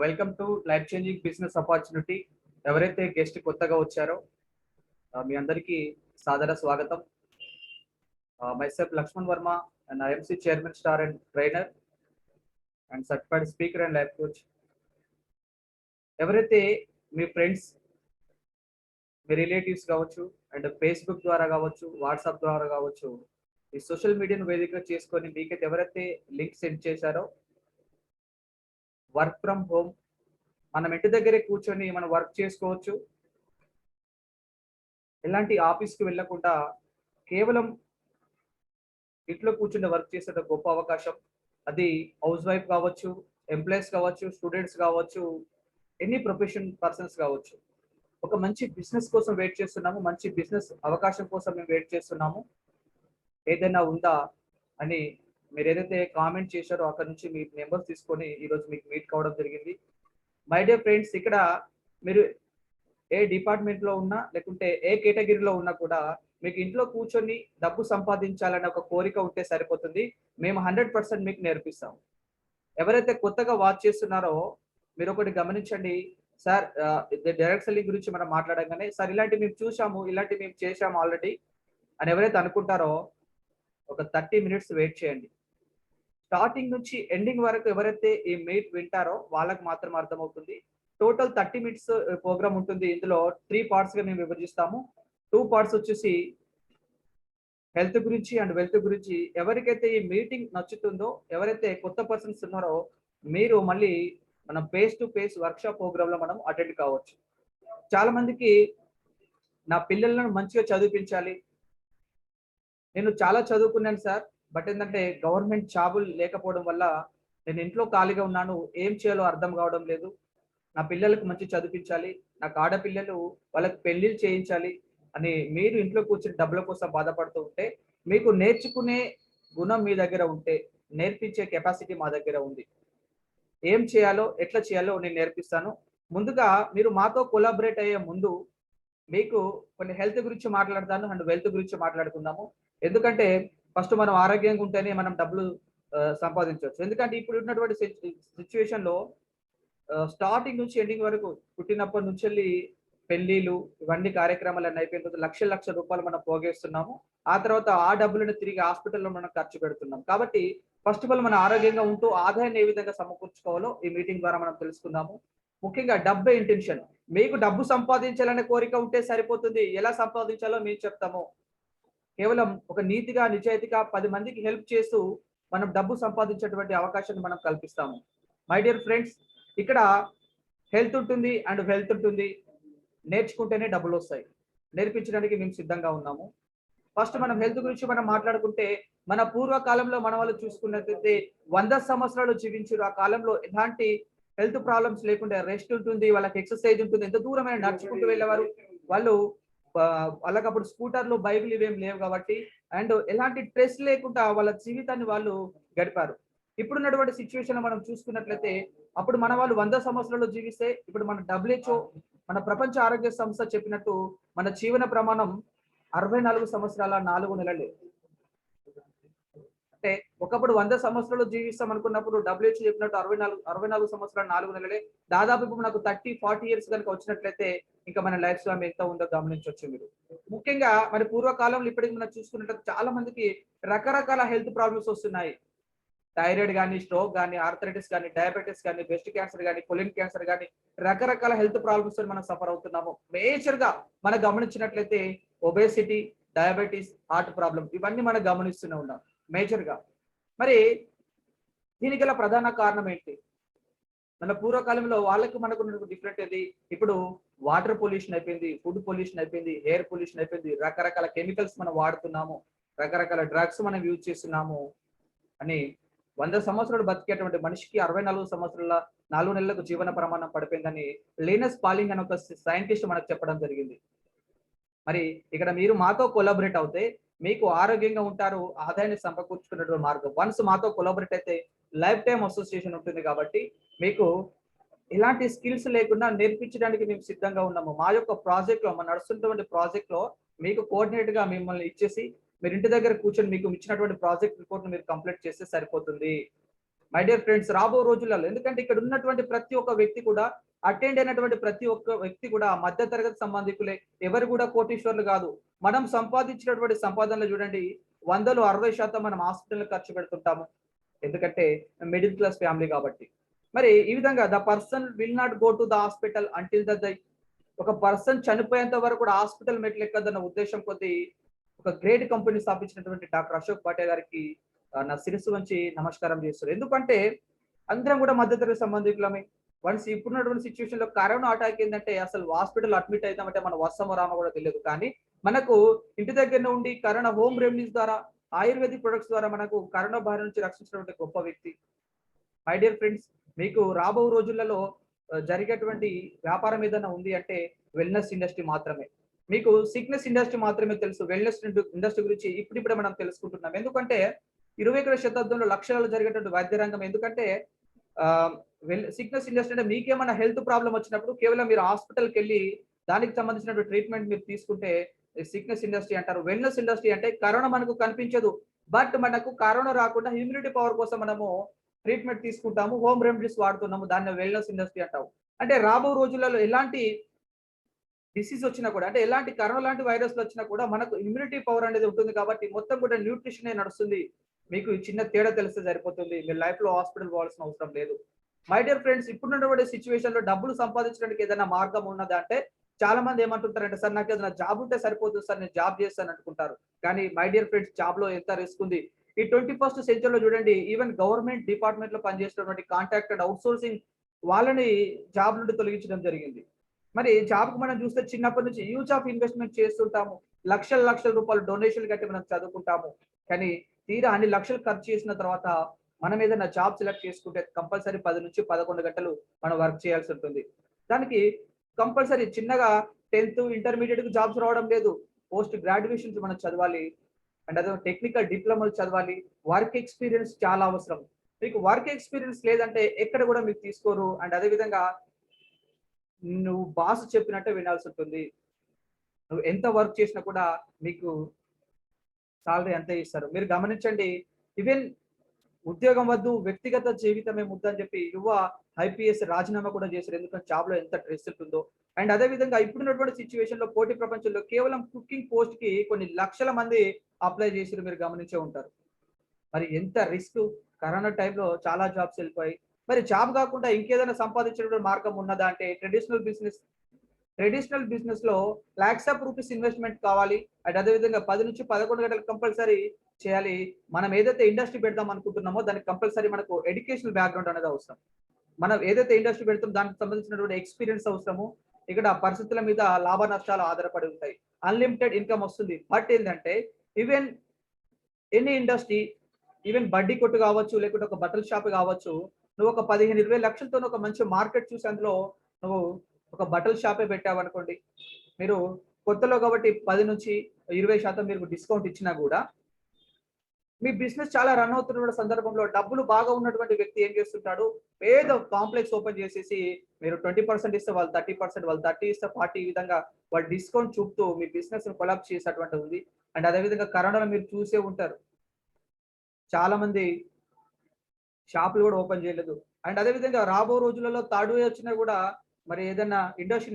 Welcome to life changing business opportunity. ఎవరైతే guest కొత్తగా వచ్చారో మీ అందరికీ సాదర స్వాగతం. Myself Lakshman Varma and IMC chairman star and trainer and certified speaker and life coach. ఎవరైతే మీ ఫ్రెండ్స్, మీ రిలేటివ్స్ కావచ్చు, అండ్ ఫేస్బుక్ ద్వారా కావచ్చు, వాట్సాప్ ద్వారా కావచ్చు, ఈ సోషల్ మీడియాను వేదికగా చేసుకొని మీకైతే ఎవరైతే లింక్ సెండ్ చేశారో, వర్క్ ఫ్రమ్ హోమ్ మనం ఇంటి దగ్గరే కూర్చొని మనం వర్క్ చేసుకోవచ్చు. ఎలాంటి ఆఫీస్కి వెళ్ళకుండా కేవలం ఇంట్లో కూర్చుని వర్క్ చేసే గొప్ప అవకాశం. అది హౌస్ వైఫ్ కావచ్చు, ఎంప్లాయీస్ కావచ్చు, స్టూడెంట్స్ కావచ్చు, ఎనీ ప్రొఫెషన్ పర్సన్స్ కావచ్చు. ఒక మంచి బిజినెస్ కోసం వెయిట్ చేస్తున్నాము, మంచి బిజినెస్ అవకాశం కోసం మేము వెయిట్ చేస్తున్నాము. ఏదైనా ఉందా అని మీరు ఏదైతే కామెంట్ చేశారో అక్కడ నుంచి మీ నెంబర్స్ తీసుకొని ఈరోజు మీకు మీట్ కావడం జరిగింది. మై డియర్ ఫ్రెండ్స్, ఇక్కడ మీరు ఏ డిపార్ట్మెంట్లో ఉన్నా లేకుంటే ఏ కేటగిరీలో ఉన్నా కూడా మీకు ఇంట్లో కూర్చొని డబ్బు సంపాదించాలనే ఒక కోరిక ఉంటే సరిపోతుంది. మేము 100% మీకు నేర్పిస్తాం. ఎవరైతే కొత్తగా వాచ్ చేస్తున్నారో మీరు ఒకటి గమనించండి సార్. డైరెక్ట్ సెల్లింగ్ గురించి మనం మాట్లాడగానే సార్ ఇలాంటి మేము చూసాము, ఇలాంటి మేము చేసాము ఆల్రెడీ అని ఎవరైతే అనుకుంటారో ఒక 30 మినిట్స్ వెయిట్ చేయండి. స్టార్టింగ్ నుంచి ఎండింగ్ వరకు ఎవరైతే ఈ మీట్ వింటారో వాళ్ళకి మాత్రం అర్థమవుతుంది. టోటల్ 30 మినిట్స్ ప్రోగ్రామ్ ఉంటుంది. ఇందులో 3 పార్ట్స్ గా మేము విభజిస్తాము. 2 పార్ట్స్ వచ్చేసి హెల్త్ గురించి అండ్ వెల్త్ గురించి. ఎవరికైతే ఈ మీటింగ్ నచ్చుతుందో, ఎవరైతే కొత్త పర్సన్స్ ఉన్నారో మీరు మళ్ళీ మనం face to face workshop program లో మనం అటెండ్ కావచ్చు. చాలా మందికి నా పిల్లలను మంచిగా చదివించాలి, నేను చాలా చదువుకున్నాను సార్, బట్ ఏంటంటే గవర్నమెంట్ జాబులు లేకపోవడం వల్ల నేను ఇంట్లో ఖాళీగా ఉన్నాను, ఏం చేయాలో అర్థం కావడం లేదు. నా పిల్లలకు మంచి చదివించాలి, నాకు ఆడపిల్లలు వాళ్ళకి పెళ్లిళ్ళు చేయించాలి అని మీరు ఇంట్లో కూర్చుని డబ్బుల కోసం బాధపడుతూ ఉంటే, మీకు నేర్చుకునే గుణం మీ దగ్గర ఉంటే నేర్పించే కెపాసిటీ మా దగ్గర ఉంది. ఏం చేయాలో, ఎట్లా చేయాలో నేను నేర్పిస్తాను. ముందుగా మీరు మాతో కొలాబరేట్ అయ్యే ముందు మీకు కొన్ని హెల్త్ గురించి మాట్లాడతాను అండ్ వెల్త్ గురించి మాట్లాడుకుందాము. ఎందుకంటే ఫస్ట్ మనం ఆరోగ్యంగా ఉంటేనే మనం డబ్బులు సంపాదించవచ్చు. ఎందుకంటే ఇప్పుడు ఉన్నటువంటి సిచ్యువేషన్ లో స్టార్టింగ్ నుంచి ఎండింగ్ వరకు పుట్టినప్పటి నుంచి వెళ్ళి పెళ్లిలు ఇవన్నీ కార్యక్రమాలు అన్నీ అయిపోయిన తర్వాత లక్షల రూపాయలు మనం పోగేస్తున్నాము. ఆ తర్వాత ఆ డబ్బులను తిరిగి హాస్పిటల్లో మనం ఖర్చు పెడుతున్నాం. కాబట్టి ఫస్ట్ ఆఫ్ ఆల్ మన ఆరోగ్యంగా ఉంటూ ఆదాయాన్ని ఏ విధంగా సమకూర్చుకోవాలో ఈ మీటింగ్ ద్వారా మనం తెలుసుకుందాము. ముఖ్యంగా డబ్బే ఇంటెన్షన్. మీకు డబ్బు సంపాదించాలనే కోరిక ఉంటే సరిపోతుంది. ఎలా సంపాదించాలో మేము చెప్తాము. కేవలం ఒక నీతిగా, నిజాయితీగా 10 మందికి హెల్ప్ చేస్తూ మనం డబ్బు సంపాదించేటువంటి అవకాశాన్ని మనం కల్పిస్తాము. మై డియర్ ఫ్రెండ్స్, ఇక్కడ హెల్త్ ఉంటుంది అండ్ వెల్త్ ఉంటుంది. నేర్చుకుంటేనే డబ్బులు వస్తాయి. నేర్పించడానికి మేము సిద్ధంగా ఉన్నాము. ఫస్ట్ మనం హెల్త్ గురించి మనం మాట్లాడుకుంటే, మన పూర్వకాలంలో మన వాళ్ళు చూసుకున్నట్లయితే 100 సంవత్సరాలు జీవించారు. ఆ కాలంలో ఎలాంటి హెల్త్ ప్రాబ్లమ్స్ లేకుండా రెస్ట్ ఉంటుంది, వాళ్ళకి ఎక్సర్సైజ్ ఉంటుంది, ఎంత దూరమైన నడుచుకుంటూ వెళ్ళేవారు వాళ్ళు. వాళ్ళకి అప్పుడు స్కూటర్లు, బైకులు ఇవేం లేవు కాబట్టి అండ్ ఎలాంటి స్ట్రెస్ లేకుండా వాళ్ళ జీవితాన్ని వాళ్ళు గడిపారు. ఇప్పుడున్నటువంటి సిచ్యువేషన్ మనం చూసుకున్నట్లయితే అప్పుడు మన వాళ్ళు 100 సంవత్సరాలు జీవిస్తే ఇప్పుడు మన WHO, మన ప్రపంచ ఆరోగ్య సంస్థ చెప్పినట్టు మన జీవన ప్రమాణం 64 సంవత్సరాల 4 నెలలే. అంటే ఒకప్పుడు 100 సంవత్సరాలు జీవిస్తాం అనుకున్నప్పుడు WHO చెప్పినట్టు 64 సంవత్సరాలు 4 నెలలే. దాదాపు ఇప్పుడు నాకు 30-40 ఇయర్స్ కనుక వచ్చినట్లయితే ఇంకా మన లైఫ్ స్పాన్ ఎంత ఉందో గమనించవచ్చు మీరు. ముఖ్యంగా మరి పూర్వకాలంలో ఇప్పటికి మనం చూసుకున్నట్టు చాలా మందికి రకరకాల హెల్త్ ప్రాబ్లమ్స్ వస్తున్నాయి. థైరాయిడ్ కానీ, స్ట్రోక్ కానీ, ఆర్థరైటిస్ కానీ, డయాబెటీస్ కానీ, బ్రెస్ట్ క్యాన్సర్ కానీ, కొలిన్ క్యాన్సర్ కానీ, రకరకాల హెల్త్ ప్రాబ్లమ్స్ మనం సఫర్ అవుతున్నాము. మేజర్ గా మనం గమనించినట్లయితే ఒబేసిటీ, డయాబెటీస్, హార్ట్ ప్రాబ్లం ఇవన్నీ మనం గమనిస్తూనే ఉన్నాం మేజర్ గా. మరి దీనికి గల ప్రధాన కారణం ఏంటి? మన పూర్వకాలంలో వాళ్ళకి మనకు డిఫరెంట్ ఏది? ఇప్పుడు వాటర్ పొల్యూషన్ అయిపోయింది, ఫుడ్ పొల్యూషన్ అయిపోయింది, ఎయిర్ పొల్యూషన్ అయిపోయింది, రకరకాల కెమికల్స్ మనం వాడుతున్నాము, రకరకాల డ్రగ్స్ మనం యూజ్ చేస్తున్నాము అని 100 సంవత్సరాలు బతికేటువంటి మనిషికి 64 సంవత్సరాల 4 నెలలకు జీవన ప్రమాణం పడిపోయిందని లీనస్ పాలింగ్ అని ఒక సైంటిస్ట్ మనకు చెప్పడం జరిగింది. మరి ఇక్కడ మీరు మాతో కొలాబరేట్ అవుతే మీకు ఆరోగ్యంగా ఉంటారు, ఆదాయాన్ని సమకూర్చుకునేటువంటి మార్గం. వన్స్ మాతో కొలాబరేట్ అయితే లైఫ్ టైం అసోసియేషన్ ఉంటుంది కాబట్టి మీకు ఇలాంటి స్కిల్స్ లేకుండా నేర్పించడానికి మేము సిద్ధంగా ఉన్నాము. మా యొక్క ప్రాజెక్ట్ లో, మన నడుస్తున్నటువంటి ప్రాజెక్ట్ లో మీకు కోఆర్డినేట్ గా మిమ్మల్ని ఇచ్చేసి మీరు ఇంటి దగ్గర కూర్చొని మీకు ఇచ్చినటువంటి ప్రాజెక్ట్ రిపోర్ట్ మీరు కంప్లీట్ చేస్తే సరిపోతుంది. మై డియర్ ఫ్రెండ్స్, రాబో రోజులలో ఎందుకంటే ఇక్కడ ఉన్నటువంటి ప్రతి ఒక్క వ్యక్తి కూడా, అటెండ్ అయినటువంటి ప్రతి ఒక్క వ్యక్తి కూడా మధ్య తరగతి సంబంధికులే. ఎవరు కూడా కోటీశ్వర్లు కాదు. మనం సంపాదించినటువంటి సంపాదనలు చూడండి, 100లో 60% మనం హాస్పిటల్ ఖర్చు పెడుతుంటాము. ఎందుకంటే మిడిల్ క్లాస్ ఫ్యామిలీ కాబట్టి. మరి ఈ విధంగా the person will not go to the hospital until the die. ఒక పర్సన్ చనిపోయేంత వరకు కూడా హాస్పిటల్ మెట్లు ఎక్కదన్న ఉద్దేశం కొద్దీ ఒక గ్రేట్ కంపెనీ స్థాపించినటువంటి డాక్టర్ అశోక్ పాటే గారికి నా శిరస్సు వంచి నమస్కారం చేస్తారు. ఎందుకంటే అందరం కూడా మధ్యతరగతి సంబంధికులమే. వన్స్ ఇప్పుడున్నటువంటి సిచ్యువేషన్ లో కరోనా అటాక్ ఏంటంటే అసలు హాస్పిటల్ అడ్మిట్ అవుతామంటే మన వస్తామో రామో కూడా తెలియదు. కానీ మనకు ఇంటి దగ్గర ఉండి కరోనా హోమ్ రెమెడీస్ ద్వారా, ఆయుర్వేదిక్ ప్రొడక్ట్స్ ద్వారా మనకు కరోనా బారి నుంచి రక్షించినటువంటి గొప్ప వ్యక్తి. మై డియర్ ఫ్రెండ్స్, మీకు రాబో రోజులలో జరిగేటువంటి వ్యాపారం ఏదైనా ఉంది అంటే వెల్నెస్ ఇండస్ట్రీ మాత్రమే. మీకు సిక్నెస్ ఇండస్ట్రీ మాత్రమే తెలుసు. వెల్నెస్ ఇండస్ట్రీ గురించి ఇప్పుడిప్పుడే మనం తెలుసుకుంటున్నాం. ఎందుకంటే 21వ శతాబ్దంలో లక్షణాలు జరిగేటువంటి వైద్య రంగం. ఎందుకంటే సిక్నెస్ ఇండస్ట్రీ అంటే మీకేమైనా హెల్త్ ప్రాబ్లం వచ్చినప్పుడు కేవలం మీరు హాస్పిటల్కి వెళ్ళి దానికి సంబంధించినటువంటి ట్రీట్మెంట్ మీరు తీసుకుంటే సిక్నెస్ ఇండస్ట్రీ అంటారు. వెల్నెస్ ఇండస్ట్రీ అంటే కరోనా మనకు కనిపించదు, బట్ మనకు కరోనా రాకుండా ఇమ్యూనిటీ పవర్ కోసం మనము ట్రీట్మెంట్ తీసుకుంటాము, హోమ్ రెమెడీస్ వాడుతున్నాము, దాన్ని వెల్నెస్ ఇండస్ట్రీ అంటాము. అంటే రాబో రోజులలో ఎలాంటి డిసీజ్ వచ్చినా కూడా, అంటే ఎలాంటి కరోనా లాంటి వైరస్లు వచ్చినా కూడా మనకు ఇమ్యూనిటీ పవర్ అనేది ఉంటుంది కాబట్టి మొత్తం కూడా న్యూట్రిషన్ నడుస్తుంది. మీకు చిన్న తేడా తెలిస్తే సరిపోతుంది. మీ లైఫ్ లో హాస్పిటల్ పోవాల్సిన అవసరం లేదు. మై డియర్ ఫ్రెండ్స్, ఇప్పుడున్నటువంటి సిచ్యువేషన్ లో డబ్బులు సంపాదించడానికి ఏదైనా మార్గం ఉన్నదా అంటే చాలా మంది ఏమంటుంటారంటే, సార్ నాకు ఏదైనా జాబ్ ఉంటే సరిపోతుంది సార్, నేను జాబ్ చేస్తాను అనుకుంటారు. కానీ మై డియర్ ఫ్రెండ్స్, జాబ్ లో ఎంత రిస్క్ ఉంది. ఈ 21st సెంచరీలో చూడండి, ఈవెన్ గవర్నమెంట్ డిపార్ట్మెంట్ లో పనిచేసేటువంటి కాంట్రాక్టెడ్ అవుట్సోర్సింగ్ వాళ్ళని జాబ్ నుండి తొలగించడం జరిగింది. మరి జాబ్ కు మనం చూస్తే చిన్నప్పటి నుంచి యూజ్ ఆఫ్ ఇన్వెస్ట్మెంట్ చేస్తుంటాము. లక్షల లక్షల రూపాయలు డొనేషన్ కట్టి మనం చదువుకుంటాము. కానీ తీరా అన్ని లక్షలు ఖర్చు చేసిన తర్వాత మనం ఏదైనా జాబ్ సెలెక్ట్ చేసుకుంటే కంపల్సరీ 10 నుంచి 11 గంటలు మనం వర్క్ చేయాల్సి ఉంటుంది. దానికి కంపల్సరీ చిన్నగా 10th ఇంటర్మీడియట్ కు జాబ్స్ రావడం లేదు. పోస్ట్ గ్రాడ్యుయేషన్స్ మనం చదవాలి. అండ్ అదే టెక్నికల్ డిప్లొమాలు చదవాలి. వర్క్ ఎక్స్పీరియన్స్ చాలా అవసరం. మీకు వర్క్ ఎక్స్పీరియన్స్ లేదంటే ఎక్కడ కూడా మీకు తీసుకోరు. అండ్ అదే విధంగా నువ్వు బాస్ చెప్పినట్టే వినాల్సి ఉంటుంది. నువ్వు ఎంత వర్క్ చేసినా కూడా మీకు సాలరీ అంతే ఇస్తారు. మీరు గమనించండి, ఈవెన్ ఉద్యోగం వద్దు, వ్యక్తిగత జీవితమే ముద్దు అని చెప్పి యువ ఐపీఎస్ రాజీనామా కూడా చేశారు. ఎందుకంటే జాబ్ లో ఎంత స్ట్రెస్ ఉంటుందో. అండ్ అదే విధంగా ఇప్పుడున్నటువంటి సిచ్యువేషన్ లో పోటీ ప్రపంచంలో కేవలం కుకింగ్ పోస్ట్ కి కొన్ని లక్షల మంది అప్లై చేసి మీరు గమనించే ఉంటారు. మరి ఎంత రిస్క్. కరోనా టైంలో చాలా జాబ్స్ వెళ్ళిపోయి, మరి జాబ్ కాకుండా ఇంకేదైనా సంపాదించేటువంటి మార్గం ఉన్నదా అంటే ట్రెడిషనల్ బిజినెస్ లో లాక్స్ ఆఫ్ రూపీస్ ఇన్వెస్ట్మెంట్ కావాలి. అండ్ అదే విధంగా 10 నుంచి 11 గంటలు కంపల్సరీ చేయాలి. మనం ఏదైతే ఇండస్ట్రీ పెడదాం అనుకుంటున్నామో దానికి కంపల్సరీ మనకు ఎడ్యుకేషనల్ బ్యాక్గ్రౌండ్ అనేది అవసరం. మనం ఏదైతే ఇండస్ట్రీ పెడతాం దానికి సంబంధించినటువంటి ఎక్స్పీరియన్స్ అవసరము. ఇక్కడ పరిస్థితుల మీద లాభ నష్టాలు ఆధారపడి ఉంటాయి. అన్లిమిటెడ్ ఇన్కమ్ వస్తుంది. బట్ ఏంటంటే ఈవెన్ ఎనీ ఇండస్ట్రీ, ఈవెన్ బడ్డీ కొట్టు కావచ్చు, లేకుంటే ఒక బట్టల షాప్ కావచ్చు, నువ్వు ఒక 15-20 లక్షలతో ఒక మంచి మార్కెట్ చూసి అందులో నువ్వు ఒక బట్టల షాపే పెట్టావనుకోండి, మీరు కొత్తలో కాబట్టి 10 నుంచి 20% మీరు డిస్కౌంట్ ఇచ్చినా కూడా మీ బిజినెస్ చాలా రన్ అవుతున్న సందర్భంలో డబ్బులు బాగా ఉన్నటువంటి వ్యక్తి ఏం చేస్తుంటాడు, ఏదో కాంప్లెక్స్ ఓపెన్ చేసేసి మీరు 20% ఇస్తే వాళ్ళు 30%, వాళ్ళు 30 ఇస్తే 40, ఈ విధంగా వాళ్ళు డిస్కౌంట్ చూపుతూ మీ బిజినెస్ కొలాప్స్ చేసేటువంటి ఉంది. అండ్ అదేవిధంగా కరోనాలో మీరు చూసే ఉంటారు, చాలా మంది షాపులు కూడా ఓపెన్ చేయలేదు. అండ్ అదే విధంగా రాబో రోజులలో థర్డ్ వేవ్ వచ్చినా కూడా మరి ఏదైనా ఇండస్ట్రీ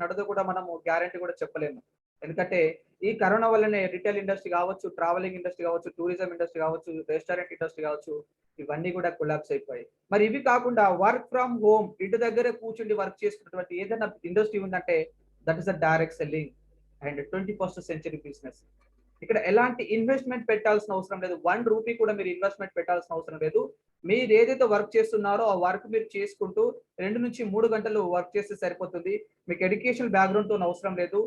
నడదో కూడా మనము గ్యారంటీ కూడా చెప్పలేము. ఎందుకంటే ఈ కరోనా వల్లనే రిటైల్ ఇండస్ట్రీ కావచ్చు, ట్రావెలింగ్ ఇండస్ట్రీ కావచ్చు, టూరిజం ఇండస్ట్రీ కావచ్చు, రెస్టారెంట్ ఇండస్ట్రీ కావచ్చు, ఇవన్నీ కూడా కొలాప్స్ అయిపోయాయి. మరి ఇవి కాకుండా వర్క్ ఫ్రమ్ హోమ్, ఇంటి దగ్గరే కూర్చుండి వర్క్ చేసుకున్నటువంటి ఏదైనా ఇండస్ట్రీ ఉందంటే that is the direct selling and 21st century business. ఇక్కడ ఎలాంటి ఇన్వెస్ట్మెంట్ పెట్టాల్సిన అవసరం లేదు. 1 రూపీ కూడా మీరు ఇన్వెస్ట్మెంట్ పెట్టాల్సిన అవసరం లేదు. మీరు ఏదైతే వర్క్ చేస్తున్నారో ఆ వర్క్ మీరు చేసుకుంటూ 2 నుంచి 3 గంటలు వర్క్ చేస్తే సరిపోతుంది. మీకు ఎడ్యుకేషన్ బ్యాక్గ్రౌండ్ తో అవసరం లేదు.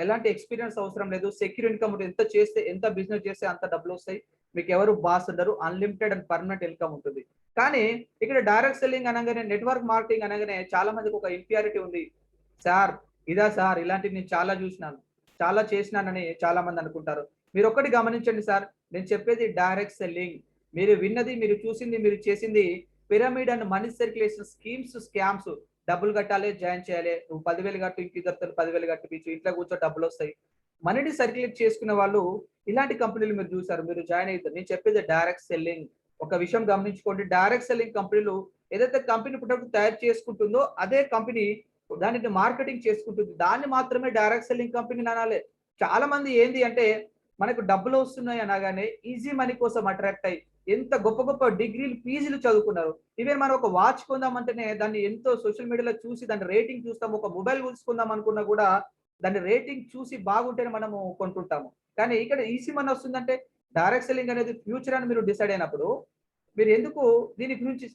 ఎలాంటి ఎక్స్పీరియన్స్ అవసరం లేదు. సెక్యూర్ ఇన్కమ్ ఎంత చేస్తే, ఎంత బిజినెస్ చేస్తే అంత డబ్బులు వస్తాయి. మీకు ఎవరు బాస్ ఉండరు. అన్లిమిటెడ్ అండ్ పర్మనెంట్ ఇన్కమ్ ఉంటుంది. కానీ ఇక్కడ డైరెక్ట్ సెల్లింగ్ అనగానే, నెట్వర్క్ మార్కెటింగ్ అనగానే చాలా మందికి ఒక ఇన్ఫియారిటీ ఉంది. సార్ ఇదా సార్, ఇలాంటివి నేను చాలా చూసినాను, చాలా చేసినానని చాలా మంది అనుకుంటారు. మీరు ఒక్కటి గమనించండి సార్, నేను చెప్పేది డైరెక్ట్ సెల్లింగ్. మీరు విన్నది, మీరు చూసింది, మీరు చేసింది pyramid and money circulation schemes, scams. డబ్బులు కట్టాలి, జాయిన్ చేయాలి, నువ్వు 10,000 కట్టు, ఇంక ఇద్దరు 10,000 కట్టిపించు, ఇంట్లో కూర్చో డబ్బులు వస్తాయి. మనీని సర్క్యులేట్ చేసుకునే వాళ్ళు ఇలాంటి కంపెనీలు మీరు చూసారు, మీరు జాయిన్ అవుతారు. నేను చెప్పేది డైరెక్ట్ సెల్లింగ్. ఒక విషయం గమనించుకోండి, డైరెక్ట్ సెల్లింగ్ కంపెనీలు ఏదైతే కంపెనీ ప్రొడక్ట్ తయారు చేసుకుంటుందో అదే కంపెనీ దానిని మార్కెటింగ్ చేసుకుంటుంది. దాన్ని మాత్రమే డైరెక్ట్ సెల్లింగ్ కంపెనీ అనాలి. చాలా మంది ఏంది అంటే మనకు డబ్బులు వస్తున్నాయి అనగానే ఈజీ మనీ కోసం అట్రాక్ట్ అయ్యి ఎంత గొప్ప గొప్ప డిగ్రీలు పీజీలు చదువుకున్నారు. ఈవెన్ మనం ఒక వాచ్ కొందామంటేనే దాన్ని ఎంతో సోషల్ మీడియాలో చూసి దాని రేటింగ్ చూస్తాం. ఒక మొబైల్ కొనుక్కుందాం అనుకున్నా కూడా దాని రేటింగ్ చూసి బాగుంటేనే మనము కొంటుంటాము. కానీ ఇక్కడ ఈజీ మనీ వస్తుందంటే డైరెక్ట్ సెల్లింగ్ అనేది ఫ్యూచర్ అని మీరు డిసైడ్ అయినప్పుడు మీరు ఎందుకు దీని గురించి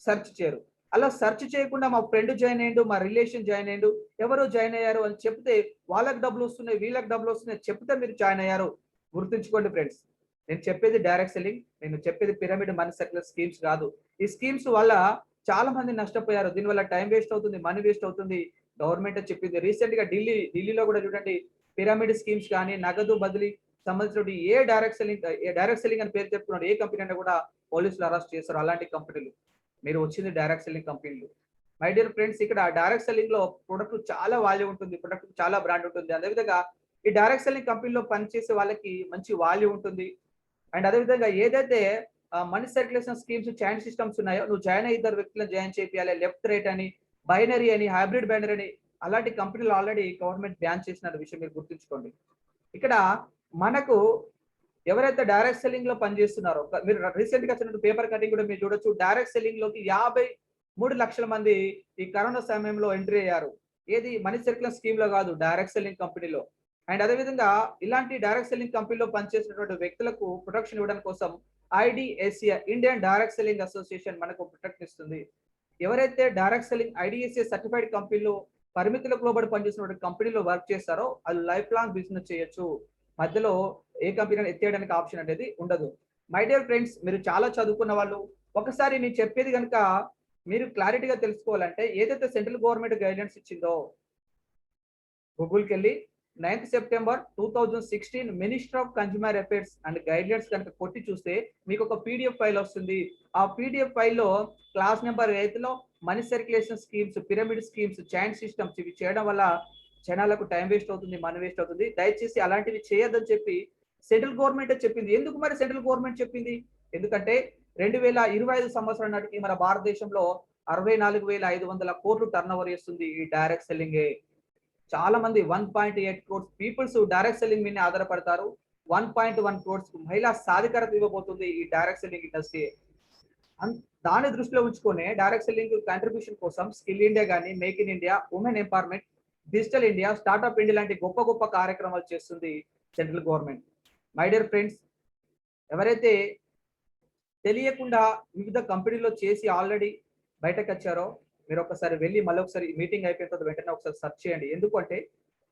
సెర్చ్ చేయరు? అలా సెర్చ్ చేయకుండా మా ఫ్రెండ్ జాయిన్ అయ్యిండు, మా రిలేషన్ జాయిన్ అయ్యిండు, ఎవరో జాయిన్ అయ్యారు అని చెప్తే వాళ్ళకి డబ్బులు వస్తున్నాయి, వీళ్ళకి డబ్బులు వస్తున్నాయి చెప్తే మీరు జాయిన్ అయ్యారు. గుర్తుంచుకోండి ఫ్రెండ్స్. నేను చెప్పేది డైరెక్ట్ సెల్లింగ్. నేను చెప్పేది పిరమిడ్ మనీ సర్కిల్ స్కీమ్స్ కాదు. ఈ స్కీమ్స్ వల్ల చాలా మంది నష్టపోయారు. దీనివల్ల టైం వేస్ట్ అవుతుంది, మనీ వేస్ట్ అవుతుంది. గవర్నమెంట్ చెప్పింది. రీసెంట్ గా ఢిల్లీలో కూడా చూడండి, పిరమిడ్ స్కీమ్స్ కానీ నగదు బదిలీ సంబంధించిన ఏ డైరెక్ట్ సెల్లింగ్ అని పేరు చెప్తున్నాడు ఏ కంపెనీ అయినా కూడా పోలీసులు అరెస్ట్ చేస్తారు. అలాంటి కంపెనీలు. మీరు వచ్చింది డైరెక్ట్ సెల్లింగ్ కంపెనీలు. మై డియర్ ఫ్రెండ్స్, ఇక్కడ డైరెక్ట్ సెల్లింగ్ లో ప్రొడక్ట్ చాలా వాల్యూ ఉంటుంది, ప్రొడక్ట్ చాలా బ్రాండ్ ఉంటుంది. అదేవిధంగా ఈ డైరెక్ట్ సెల్లింగ్ కంపెనీలో పనిచేసే వాళ్ళకి మంచి వాల్యూ ఉంటుంది. అండ్ అదేవిధంగా ఏదైతే money circulation schemes chain systems ఉన్నాయో నువ్వు జాయిన్ అయ్యి ఇద్దరు వ్యక్తులను జాయిన్ చేయాలి. లెఫ్ట్ రైట్ అని, బైనరీ అని, హైబ్రిడ్ బైనరీ అని అలాంటి కంపెనీలు ఆల్రెడీ గవర్నమెంట్ బ్యాన్ చేసిన విషయం మీరు గుర్తుంచుకోండి. ఇక్కడ మనకు ఎవరైతే డైరెక్ట్ సెల్లింగ్ లో పనిచేస్తున్నారో మీరు రీసెంట్ గా వచ్చిన పేపర్ కటింగ్ కూడా మీరు చూడొచ్చు. డైరెక్ట్ సెల్లింగ్ లోకి 53 లక్షల మంది ఈ కరోనా సమయంలో ఎంట్రీ అయ్యారు. ఏది మనీ సర్క్యులర్ స్కీమ్ లో కాదు, డైరెక్ట్ సెల్లింగ్ కంపెనీలో. అండ్ అదేవిధంగా ఇలాంటి డైరెక్ట్ సెల్లింగ్ కంపెనీలో పనిచేసినటువంటి వ్యక్తులకు ప్రొటెక్షన్ ఇవ్వడం కోసం IDSA Indian direct selling association మనకు ప్రొటెక్షన్ ఇస్తుంది. ఎవరైతే డైరెక్ట్ సెల్లింగ్ ఐడిఎస్ఏ సర్టిఫైడ్ కంపెనీలో పరిమితులకు లోబడి పనిచేసినటువంటి కంపెనీలో వర్క్ చేస్తారో అది లైఫ్ లాంగ్ బిజినెస్ చేయొచ్చు. మధ్యలో ఏ కంపెనీ ఎత్తేయడానికి ఆప్షన్ అనేది ఉండదు. మై డియర్ ఫ్రెండ్స్, మీరు చాలా చదువుకున్న వాళ్ళు ఒకసారి నేను చెప్పేది కనుక మీరు క్లారిటీగా తెలుసుకోవాలంటే ఏదైతే సెంట్రల్ గవర్నమెంట్ గైడ్లైన్స్ ఇచ్చిందో గూగుల్కి వెళ్ళి 9th September 2016 minister of consumer affairs and guidelines కనుక కొట్టి చూస్తే మీకు ఒక పీడిఎఫ్ ఫైల్ వస్తుంది. ఆ పీడిఎఫ్ ఫైల్లో క్లాస్ నెంబర్ 8లో money circulation schemes, pyramid schemes, chain systems ఇవి చేయడం వల్ల జనాలకు టైం వేస్ట్ అవుతుంది, మనీ వేస్ట్ అవుతుంది. దయచేసి అలాంటివి చేయొద్దని చెప్పి సెంట్రల్ గవర్నమెంట్ చెప్పింది. ఎందుకు మరి సెంట్రల్ గవర్నమెంట్ చెప్పింది? ఎందుకంటే 2025 సంవత్సరం నాటికి మన భారతదేశంలో 64,500 కోట్లు టర్న్ ఓవర్ చేస్తుంది ఈ డైరెక్ట్ సెల్లింగే. చాలా మంది 1.8 crores పీపుల్స్ డైరెక్ట్ సెల్లింగ్ మీద ఆధారపడతారు. 1.1 crores మహిళా సాధికారత ఇవ్వబోతుంది ఈ డైరెక్ట్ సెల్లింగ్ ఇండస్ట్రీ. దాని దృష్టిలో ఉంచుకొని డైరెక్ట్ సెల్లింగ్ కంట్రిబ్యూషన్ కోసం స్కిల్ ఇండియా కానీ, make in India, women empowerment, digital India, startup India లాంటి గొప్ప గొప్ప కార్యక్రమాలు చేస్తుంది central government. My dear friends, ఎవరైతే తెలియకుండా వివిధ కంపెనీలో చేసి ఆల్రెడీ బయటకు వచ్చారో మీరు ఒకసారి వెళ్ళి మళ్ళీ ఒకసారి మీటింగ్ అయిపోయిన తర్వాత వెంటనే ఒకసారి సెర్చ్ చేయండి. ఎందుకంటే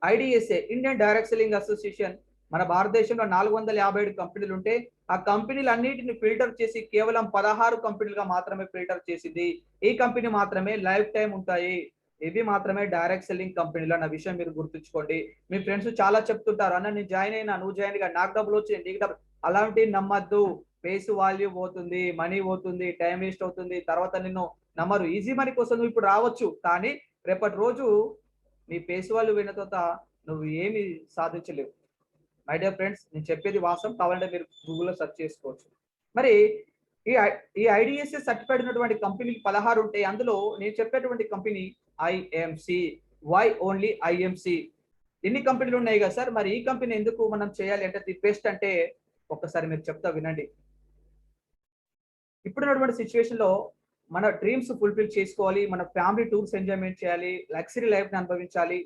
IDSA Indian direct selling association మన భారతదేశంలో 457 కంపెనీలు ఉంటే ఆ కంపెనీలు అన్నిటిని ఫిల్టర్ చేసి కేవలం 16 కంపెనీలుగా మాత్రమే ఫిల్టర్ చేసింది. ఈ కంపెనీ మాత్రమే లైఫ్ టైం ఉంటాయి. ఇవి మాత్రమే డైరెక్ట్ సెల్లింగ్ కంపెనీలు అన్న విషయం మీరు గుర్తుంచుకోండి. మీ ఫ్రెండ్స్ చాలా చెప్తుంటారు, అన్న నేను జాయిన్ అయినా, నువ్వు జాయిన్ గా, నాకు డబ్బులు వచ్చాయి, నీకు డబ్బులు. అలాంటివి నమ్మద్దు. ఫేస్ వాల్యూ పోతుంది, మనీ పోతుంది, టైం వేస్ట్ అవుతుంది. తర్వాత నిన్ను నమ్మరు. ఈజీ మనీ కోసం నువ్వు ఇప్పుడు రావచ్చు, కానీ రేపటి రోజు నీ ఫేస్ వాల్యూ విన్న తర్వాత నువ్వు ఏమి సాధించలేవు. మై డియర్ ఫ్రెండ్స్, నేను చెప్పేది వాస్తవం. కావాలంటే మీరు గూగుల్లో సెర్చ్ చేసుకోవచ్చు. మరి ఈ ఐడిఎస్ఏ సర్టిఫైడ్ ఉన్నటువంటి కంపెనీలు 16 ఉంటాయి. అందులో నేను చెప్పేటువంటి company IMC. Why only IMC? ఎన్ని కంపెనీలు ఉన్నాయి కదా సార్, మరి ఈ కంపెనీ ఎందుకు మనం చేయాలి అంటే ది బెస్ట్ అంటే ఒక్కసారి మీరు చెప్తా వినండి. ఇప్పుడున్నటువంటి సిచ్యువేషన్ లో మన డ్రీమ్స్ ఫుల్ఫిల్ చేసుకోవాలి, మన ఫ్యామిలీ టూర్స్ ఎంజాయ్మెంట్ చేయాలి, లగ్జరీ లైఫ్ ని అనుభవించాలి,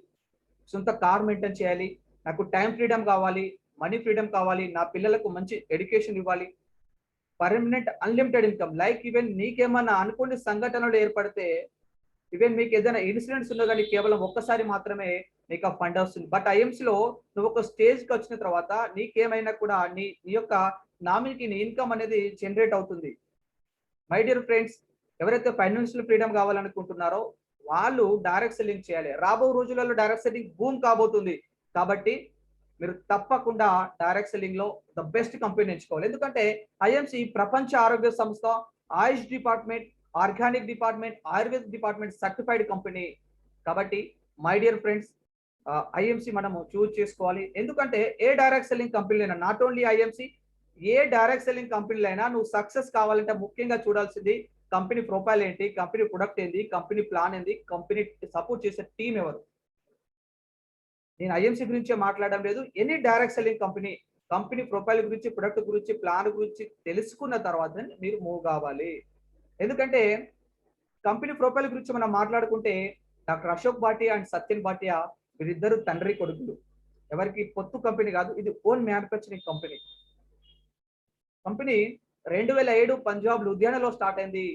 సొంత కార్ మెయింటైన్ చేయాలి, నాకు టైం ఫ్రీడమ్ కావాలి, మనీ ఫ్రీడమ్ కావాలి, నా పిల్లలకు మంచి ఎడ్యుకేషన్ ఇవ్వాలి, permanent unlimited income. Like even నీకేమన్నా అనుకోని సంఘటనలు ఏర్పడితే, ఈవెన్ మీకు ఏదైనా ఇన్సిడెంట్స్ ఉన్నా కానీ కేవలం ఒక్కసారి మాత్రమే నీకు ఆ ఫండ్ వస్తుంది. బట్ ఐఎంసీలో నువ్వు ఒక స్టేజ్కి వచ్చిన తర్వాత నీకేమైనా కూడా నీ యొక్క నామినీకి నీ ఇన్కమ్ అనేది జనరేట్ అవుతుంది. మై డియర్ ఫ్రెండ్స్, ఎవరైతే ఫైనాన్షియల్ ఫ్రీడమ్ కావాలనుకుంటున్నారో వాళ్ళు డైరెక్ట్ సెల్లింగ్ చేయాలి. రాబో రోజులలో డైరెక్ట్ సెల్లింగ్ బూమ్ కాబోతుంది. కాబట్టి మీరు తప్పకుండా డైరెక్ట్ సెల్లింగ్ లో ద బెస్ట్ కంపెనీ ఎంచుకోవాలి. ఎందుకంటే ఐఎంసి ప్రపంచ ఆరోగ్య సంస్థ, AYUSH department, organic department, Ayurveda department certified company. కాబట్టి మై డియర్ ఫ్రెండ్స్, ఐఎంసి మనము చూజ్ చేసుకోవాలి. ఎందుకంటే ఏ డైరెక్ట్ సెల్లింగ్ కంపెనీ అయినా, నాట్ ఓన్లీ ఐఎంసి, ఏ డైరెక్ట్ సెల్లింగ్ కంపెనీలో అయినా నువ్వు సక్సెస్ కావాలంటే ముఖ్యంగా చూడాల్సింది కంపెనీ ప్రొఫైల్ ఏంటి, కంపెనీ ప్రొడక్ట్ ఏంటి, కంపెనీ ప్లాన్ ఏంటి, కంపెనీ సపోర్ట్ చేసే టీం ఎవరు. నేను ఐఎంసీ గురించే మాట్లాడడం లేదు. Any direct selling company company profile గురించి, ప్రొడక్ట్ గురించి, ప్లాన్ గురించి తెలుసుకున్న తర్వాత మీరు మూవ్ కావాలి. ఎందుకంటే కంపెనీ ప్రొఫైల్ గురించి మనం మాట్లాడుకుంటే డాక్టర్ అశోక్ భాటియా అండ్ సత్యన్ భాటియా వీరిద్దరు తండ్రి కొడుకులు. ఎవరికి పొత్తు కంపెనీ కాదు, ఇది own manufacturing company. Company 2007 Punjab లుధియానాలో స్టార్ట్ అయింది.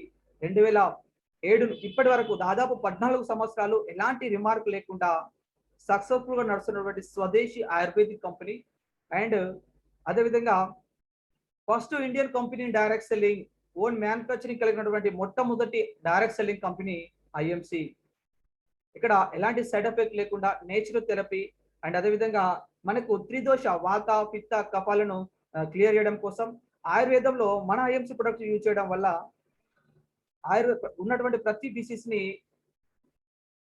2007 ఇప్పటి వరకు దాదాపు 14 సంవత్సరాలు ఎలాంటి రిమార్క్ లేకుండా సక్సెస్ఫుల్ గా నడుస్తున్నటువంటి స్వదేశీ ఆయుర్వేదిక్ కంపెనీ. అండ్ అదేవిధంగా first Indian company direct selling, own manufacturing కలిగినటువంటి మొట్టమొదటి డైరెక్ట్ సెల్లింగ్ కంపెనీ ఐఎంసి. ఇక్కడ ఎలాంటి సైడ్ ఎఫెక్ట్ లేకుండా నేచురల్ థెరపీ అండ్ అదేవిధంగా మనకు త్రిదోష వాత పిత్త కఫాలను క్లియర్ చేయడం కోసం ఆయుర్వేదంలో మన ఐఎంసి ప్రొడక్ట్స్ యూజ్ చేయడం వల్ల ఉన్నటువంటి ప్రతి డిసీజ్ ని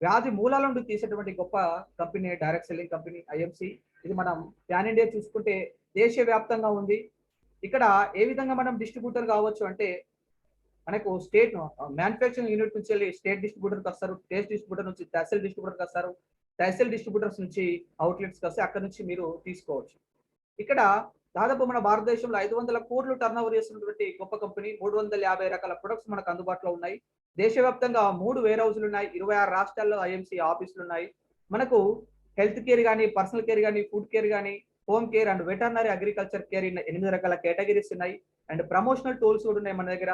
వ్యాధి మూలాల నుండి తీసేటువంటి గొప్ప company direct selling company IMC. ఇది మనం ప్యాన్ ఇండియా చూసుకుంటే దేశవ్యాప్తంగా ఉంది. ఇక్కడ ఏ విధంగా మనం డిస్ట్రిబ్యూటర్ కావచ్చు అంటే మనకు స్టేట్ మ్యానుఫ్యాక్చరింగ్ యూనిట్ నుంచి వెళ్ళి స్టేట్ డిస్ట్రిబ్యూటర్కి వస్తారు, స్టేట్ డిస్ట్రిబ్యూటర్ నుంచి తహసీల్ డిస్ట్రిబ్యూటర్కి వస్తారు, తహసీల్ డిస్ట్రిబ్యూటర్స్ నుంచి అవుట్లెట్స్కి వస్తే అక్కడ నుంచి మీరు తీసుకోవచ్చు. ఇక్కడ దాదాపు మన భారతదేశంలో 500 కోట్లు టర్న్ ఓవర్ చేస్తున్నటువంటి గొప్ప కంపెనీ. 350 రకాల ప్రొడక్ట్స్ మనకు అందుబాటులో ఉన్నాయి. దేశవ్యాప్తంగా 3 వేర్ హౌస్లు ఉన్నాయి. 26 రాష్ట్రాల్లో ఐఎంసి ఆఫీసులు ఉన్నాయి. మనకు హెల్త్ కేర్ కానీ, పర్సనల్ కేర్ కానీ, ఫుడ్ కేర్ కానీ, home care and veterinary agriculture care 8 రకాల కేటగిరీస్ ఉన్నాయి. అండ్ ప్రమోషనల్ టూల్స్ కూడా ఉన్నాయి మన దగ్గర.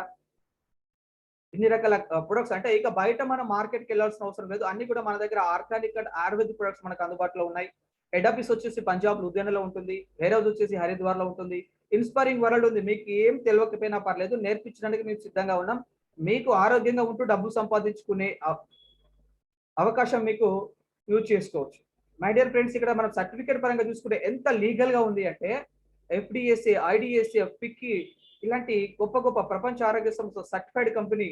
ఇన్ని రకాల ప్రొడక్ట్స్ అంటే ఇక బయట మనం మార్కెట్కి వెళ్ళాల్సిన అవసరం లేదు. అన్ని కూడా మన దగ్గర ఆర్గానిక్ అండ్ ఆయుర్వేదిక్ ప్రొడక్ట్స్ మనకు అందుబాటులో ఉన్నాయి. హెడ్ ఆఫీస్ వచ్చేసి పంజాబ్ లుధియానాలో ఉంటుంది. వేర్ హౌస్ వచ్చేసి హరిద్వార్ లో ఉంటుంది. ఇన్స్పైరింగ్ వరల్డ్ ఉంది. మీకు ఏం తెలియకపోయినా పర్లేదు, నేర్పించడానికి మేము సిద్ధంగా ఉన్నాం. మీకు ఆరోగ్యంగా ఉంటూ డబ్బు సంపాదించుకునే అవకాశం మీకు యూజ్ చేసుకోవచ్చు. మై డియర్ ఫ్రెండ్స్, ఇక్కడ మనం సర్టిఫికేట్ పరంగా చూసుకుంటే ఎంత లీగల్ గా ఉంది అంటే ఎఫ్డిఎస్ఏ, ఐడిఎస్ఏ, ఫిక్కీ ఇలాంటి గొప్ప గొప్ప ప్రపంచ ఆరోగ్య సంస్థ certified company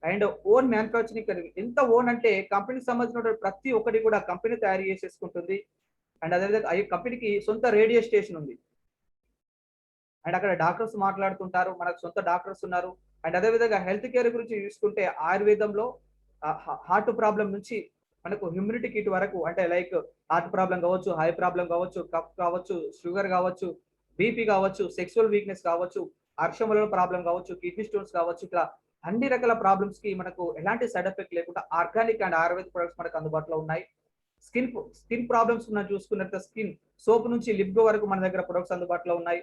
and own manufacturing company. ఎంత ఓన్ అంటే కంపెనీకి సంబంధించిన ప్రతి ఒక్కటి కూడా కంపెనీ తయారు చేసేసుకుంటుంది. అండ్ అదేవిధంగా ఈ కంపెనీకి సొంత రేడియో స్టేషన్ ఉంది. అండ్ అక్కడ డాక్టర్స్ మాట్లాడుతుంటారు, మనకు సొంత డాక్టర్స్ ఉన్నారు. అండ్ అదేవిధంగా హెల్త్ కేర్ గురించి చూసుకుంటే ఆయుర్వేదంలో హార్ట్ ప్రాబ్లం నుంచి మనకు హ్యూమిడిటీ కిట్ వరకు, అంటే లైక్ హార్ట్ ప్రాబ్లం కావచ్చు, హై ప్రాబ్లం కావచ్చు, కఫ్ కావచ్చు, షుగర్ కావచ్చు, బీపీ కావచ్చు, సెక్సువల్ వీక్నెస్ కావచ్చు, అర్షముల ప్రాబ్లం కావచ్చు, కిడ్నీ స్టోన్స్ కావచ్చు, ఇట్లా అన్ని రకాల ప్రాబ్లమ్స్ కి మనకు ఎలాంటి సైడ్ ఎఫెక్ట్ లేకుండా ఆర్గానిక్ అండ్ ఆయుర్వేదిక్ ప్రొడక్ట్స్ మనకు అందుబాటులో ఉన్నాయి. స్కిన్ ప్రాబ్లమ్స్ మనం చూసుకున్నట్టు స్కిన్ సోప్ నుంచి లిప్ వరకు మన దగ్గర ప్రొడక్ట్స్ అందుబాటులో ఉన్నాయి.